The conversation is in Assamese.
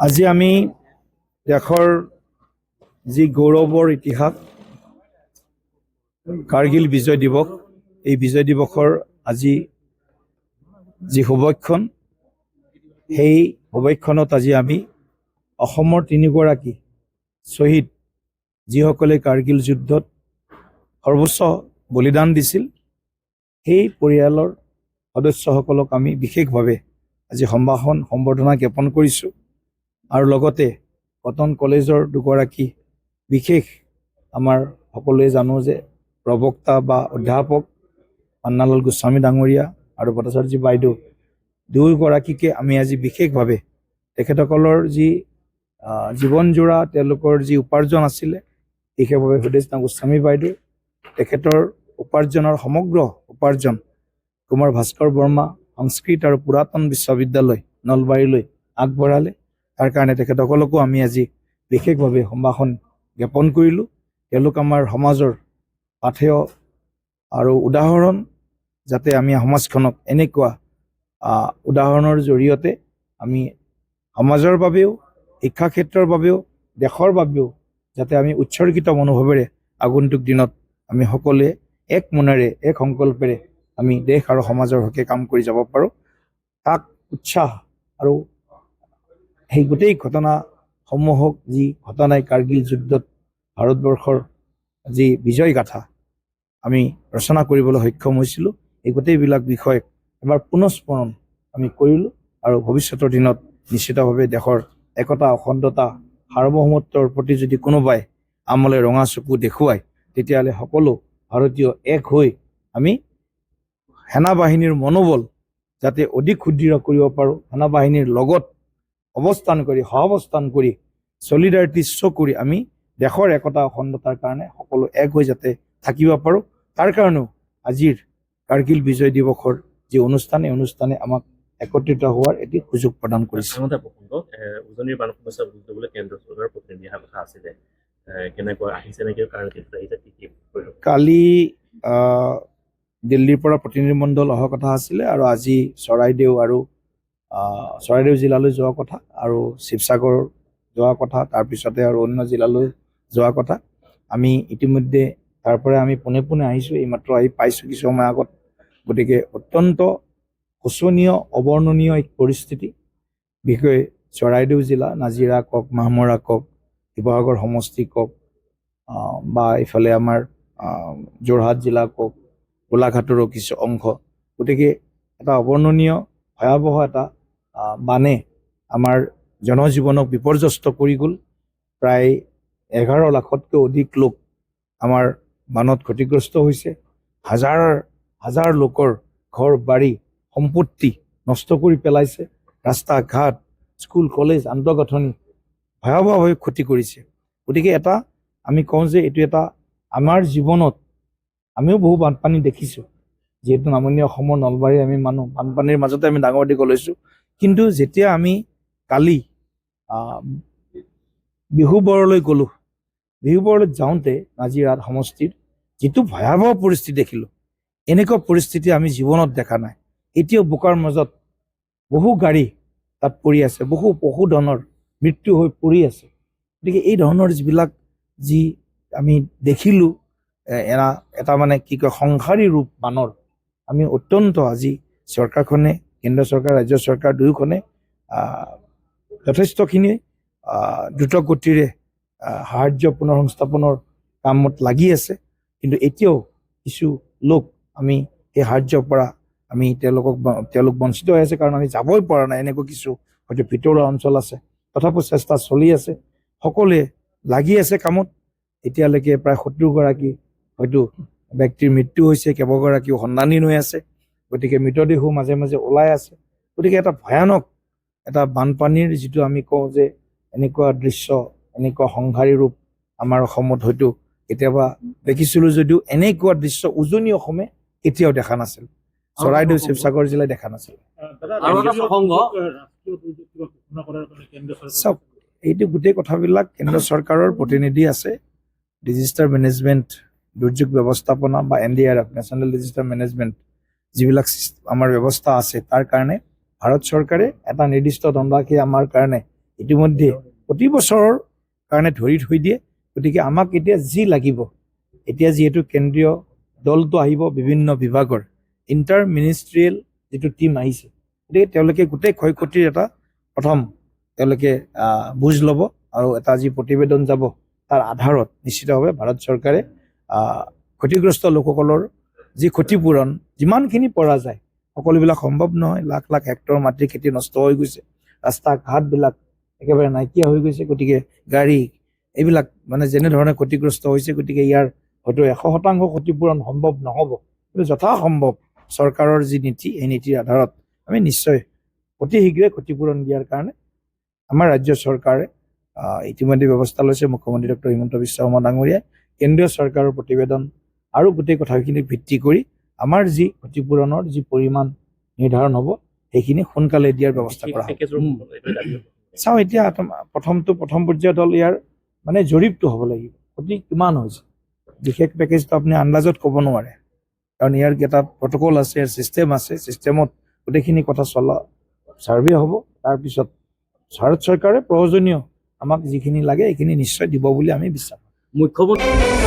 আজি আমি দেশৰ যি গৌৰৱৰ ইতিহাস কাৰ্গিল বিজয় দিৱস, এই বিজয় দিৱসৰ আজি যি শুভক্ষণ, সেই শুভক্ষণত আজি আমি অসমৰ তিনিগৰাকী শ্বহীদ, যিসকলে কাৰ্গিল যুদ্ধত সৰ্বোচ্চ বলিদান দিছিল, সেই পৰিয়ালৰ সদস্যসকলক আমি বিশেষভাৱে আজি সম্বৰ্ধনা জ্ঞাপন কৰিছোঁ। আৰু লগতে কটন কলেজৰ দুগৰাকী বিশেষ আমাৰ সকলোৱে জানো যে প্ৰবক্তা বা অধ্যাপক পান্নালাল গোস্বামী ডাঙৰীয়া আৰু ভট্টাচাৰ্য বাইদেউ, দুয়োগৰাকীকে আমি আজি বিশেষভাৱে তেখেতসকলৰ যি জীৱনজোৰা তেওঁলোকৰ যি উপাৰ্জন আছিলে, বিশেষভাৱে সুদেশনা গোস্বামী বাইদেউ তেখেতৰ উপাৰ্জনৰ সমগ্ৰ উপাৰ্জন কুমাৰ ভাস্কৰ বৰ্মা সংস্কৃত আৰু পুৰাতন বিশ্ববিদ্যালয় নলবাৰীলৈ আগবঢ়ালে। তাৰ কাৰণে তেখেতসকলকো আমি আজি বিশেষভাৱে সম্ভাষণ জ্ঞাপন কৰিলোঁ। তেওঁলোক আমাৰ সমাজৰ পাথেয় আৰু উদাহৰণ, যাতে আমি সমাজখনক এনেকুৱা উদাহৰণৰ জৰিয়তে আমি সমাজৰ বাবেও, শিক্ষা ক্ষেত্ৰৰ বাবেও, দেশৰ বাবেও যাতে আমি উৎসৰ্গিত মনোভাৱেৰে আগন্তুক দিনত আমি সকলোৱে এক মনেৰে, এক সংকল্পেৰে আমি দেশ আৰু সমাজৰ হকে কাম কৰি যাব পাৰোঁ, তাক উৎসাহ আৰু সেই গোটেই ঘটনাসমূহক, যি ঘটনাই কাৰ্গিল যুদ্ধত ভাৰতবৰ্ষৰ যি বিজয় গাথা আমি ৰচনা কৰিবলৈ সক্ষম হৈছিলোঁ, এই গোটেইবিলাক বিষয় এবাৰ পুনঃস্মৰণ আমি কৰিলোঁ। আৰু ভৱিষ্যতৰ দিনত নিশ্চিতভাৱে দেশৰ একতা, অখণ্ডতা, সাৰ্বভৌমত্বৰ প্ৰতি যদি কোনোবাই আমলে ৰঙা চকু দেখুৱায়, তেতিয়াহ'লে সকলো ভাৰতীয় এক হৈ আমি সেনাবাহিনীৰ মনোবল যাতে অধিক সুদৃঢ় কৰিব পাৰোঁ, সেনাবাহিনীৰ লগত অৱস্থান কৰি, সহাৱস্থান কৰি, চলিডাৰিটি শ্ব' কৰি আমি দেশৰ একতা অখণ্ডতাৰ কাৰণে সকলো এক হৈ যাতে থাকিব পাৰোঁ, তাৰ কাৰণেও আজিৰ কাৰ্গিল বিজয় দিৱসৰ যি অনুষ্ঠান, এই অনুষ্ঠানে আমাক একত্ৰিত হোৱাৰ এটি সুযোগ প্ৰদান কৰিছে। উজনিৰ বান সমস্যা বুজিবলৈ কেন্দ্ৰ চৰকাৰৰ প্ৰতিনিধি অহাৰ কথা আছিলে, কেনেকৈ আহিছে নেকি, কাৰণ কালি দিল্লীৰ পৰা প্ৰতিনিধি মণ্ডল অহাৰ কথা আছিলে, আৰু আজি চৰাইদেউ জিলালৈ যোৱা কথা, আৰু শিৱসাগৰ যোৱা কথা, তাৰপিছতে আৰু অন্য জিলালৈ যোৱা কথা। আমি ইতিমধ্যে তাৰ পৰা আমি পোনে পোনে আহিছোঁ, এইমাত্ৰ আহি পাইছোঁ কিছু সময় আগত। গতিকে অত্যন্ত শোচনীয়, অৱৰ্ণনীয় এক পৰিস্থিতি। বিশেষকৈ চৰাইদেউ জিলা, নাজিৰা কওক, মাহমৰা কওক, শিৱসাগৰ সমষ্টি কওক, বা ইফালে আমাৰ যোৰহাট জিলা কওক, গোলাঘাটৰো কিছু অংশ। গতিকে এটা অৱৰ্ণনীয় ভয়াৱহ এটা বানে আমাৰ জনজীৱনক বিপৰ্যস্ত কৰি গ'ল। প্ৰায় 11 লাখতকৈ অধিক লোক আমাৰ বানত ক্ষতিগ্ৰস্ত হৈছে। হাজাৰ হাজাৰ লোকৰ ঘৰ বাৰী সম্পত্তি নষ্ট কৰি পেলাইছে। ৰাস্তা ঘাট, স্কুল কলেজ, আন্তঃগাঁথনি ভয়াৱহভাৱে ক্ষতি কৰিছে। গতিকে এটা আমি কওঁ যে এইটো এটা আমাৰ জীৱনত, আমিও বহু বানপানী দেখিছোঁ, যিহেতু নামনি অসমৰ নলবাৰী আমি মানুহ, বানপানীৰ মাজতে আমি ডাঙৰ দীঘল হৈছোঁ। কিন্তু যেতিয়া আমি কালি বিহুবৰলৈ গ'লোঁ, বিহুবৰলৈ যাওঁতে নাজিৰাত সমষ্টিৰ যিটো ভয়াৱহ পৰিস্থিতি দেখিলোঁ, এনেকুৱা পৰিস্থিতি আমি জীৱনত দেখা নাই। এতিয়াও বোকাৰ মাজত বহু গাড়ী তাত পৰি আছে, বহু পশুধনৰ মৃত্যু হৈ পৰি আছে। গতিকে এই ধৰণৰ যিবিলাক যি আমি দেখিলোঁ, এটা মানে কি কয়, সংসাৰী ৰূপ বানৰ, আমি অত্যন্ত আজি চৰকাৰখনে, কেন্দ্ৰ চৰকাৰ, ৰাজ্য চৰকাৰ দুয়োখনে যথেষ্টখিনি দ্ৰুত গতিৰে সাহাৰ্য পুনৰ সংস্থাপনৰ কামত লাগি আছে। কিন্তু এতিয়াও কিছু লোক আমি সেই সাহাৰ্যৰ পৰা তেওঁলোক বঞ্চিত হৈ আছে, কাৰণ আমি যাবই পৰা নাই। এনেকুৱা কিছু হয়তো ভিতৰুৱা অঞ্চল আছে, তথাপিও চেষ্টা চলি আছে, সকলোৱে লাগি আছে কামত। এতিয়ালৈকে প্ৰায় 70 গৰাকী হয়তো ব্যক্তিৰ মৃত্যু হৈছে, কেইবাগৰাকীও সন্ধানহীন হৈ আছে। গতিকে মৃতদেহো মাজে মাজে ওলাই আছে। গতিকে এটা ভয়ানক এটা বানপানীৰ যিটো আমি কওঁ যে এনেকুৱা দৃশ্য, এনেকুৱা সংহাৰী ৰূপ আমাৰ অসমত হয়তো কেতিয়াবা দেখিছিলোঁ, যদিও এনেকুৱা দৃশ্য উজনি অসমে কেতিয়াও দেখা নাছিল, চৰাইদেউ শিৱসাগৰ জিলাই দেখা নাছিল। চাওক, এইটো গোটেই কথাবিলাক কেন্দ্ৰ চৰকাৰৰ প্ৰতিনিধি আছে, ডিজাষ্টাৰ মেনেজমেণ্ট, দুৰ্যোগ ব্যৱস্থাপনা বা NDRF, নেশ্যনেল ডিজাষ্টাৰ মেনেজমেণ্ট, যিবিলাক আমাৰ ব্যৱস্থা আছে, তাৰ কাৰণে ভাৰত চৰকাৰে এটা নিৰ্দিষ্ট ধনৰাশি আমাৰ কাৰণে ইতিমধ্যে প্ৰতি বছৰৰ কাৰণে ধৰি থৈ দিয়ে। গতিকে আমাক এতিয়া যি লাগিব, এতিয়া যিহেতু কেন্দ্ৰীয় দলটো আহিব বিভিন্ন বিভাগৰ ইণ্টাৰ মিনিষ্ট্ৰিয়েল যিটো টীম আহিছে, গতিকে তেওঁলোকে গোটেই ক্ষয় ক্ষতিৰ এটা প্ৰথম তেওঁলোকে বুজ ল'ব আৰু এটা যি প্ৰতিবেদন যাব তাৰ আধাৰত নিশ্চিতভাৱে ভাৰত চৰকাৰে ক্ষতিগ্ৰস্ত লোকসকলৰ যি ক্ষতিপূৰণ যিমানখিনি পৰা যায়, সকলোবিলাক সম্ভৱ নহয়। লাখ লাখ হেক্টৰ মাটিৰ খেতি নষ্ট হৈ গৈছে, ৰাস্তা ঘাটবিলাক একেবাৰে নাইকিয়া হৈ গৈছে। গতিকে গাড়ী এইবিলাক মানে যেনেধৰণে ক্ষতিগ্ৰস্ত হৈছে, গতিকে ইয়াৰ হয়তো 100% ক্ষতিপূৰণ সম্ভৱ নহ'ব, কিন্তু যথাসম্ভৱ চৰকাৰৰ যি নীতি, এই নীতিৰ আধাৰত আমি নিশ্চয় অতি শীঘ্ৰে ক্ষতিপূৰণ দিয়াৰ কাৰণে আমাৰ ৰাজ্য চৰকাৰে ইতিমধ্যে ব্যৱস্থা লৈছে। মুখ্যমন্ত্ৰী ডক্টৰ হিমন্ত বিশ্ব শৰ্মা ডাঙৰীয়াই কেন্দ্ৰীয় চৰকাৰৰ প্ৰতিবেদন আৰু গোটেই কথাখিনিক ভিত্তি কৰি আমাৰ যি ক্ষতিপূৰণৰ যি পৰিমাণ নিৰ্ধাৰণ হ'ব, সেইখিনি সোনকালে দিয়াৰ ব্যৱস্থা কৰা হ'ব। চাওঁ এতিয়া প্ৰথম পৰ্যায়ত হ'ল ইয়াৰ মানে জৰীপটো হ'ব লাগিব, ক্ষতি কিমান হৈছে। বিশেষ পেকেজটো আপুনি আন্দাজত ক'ব নোৱাৰে, কাৰণ ইয়াৰ এটা প্ৰট'কল আছে, ইয়াৰ ছিষ্টেম আছে। ছিষ্টেমত গোটেইখিনি কথা ছাৰ্ভে হ'ব। তাৰপিছত ভাৰত চৰকাৰে প্ৰয়োজনীয় আমাক যিখিনি লাগে এইখিনি নিশ্চয় দিব বুলি আমি বিশ্বাস কৰোঁ। মুখ্যমন্ত্ৰী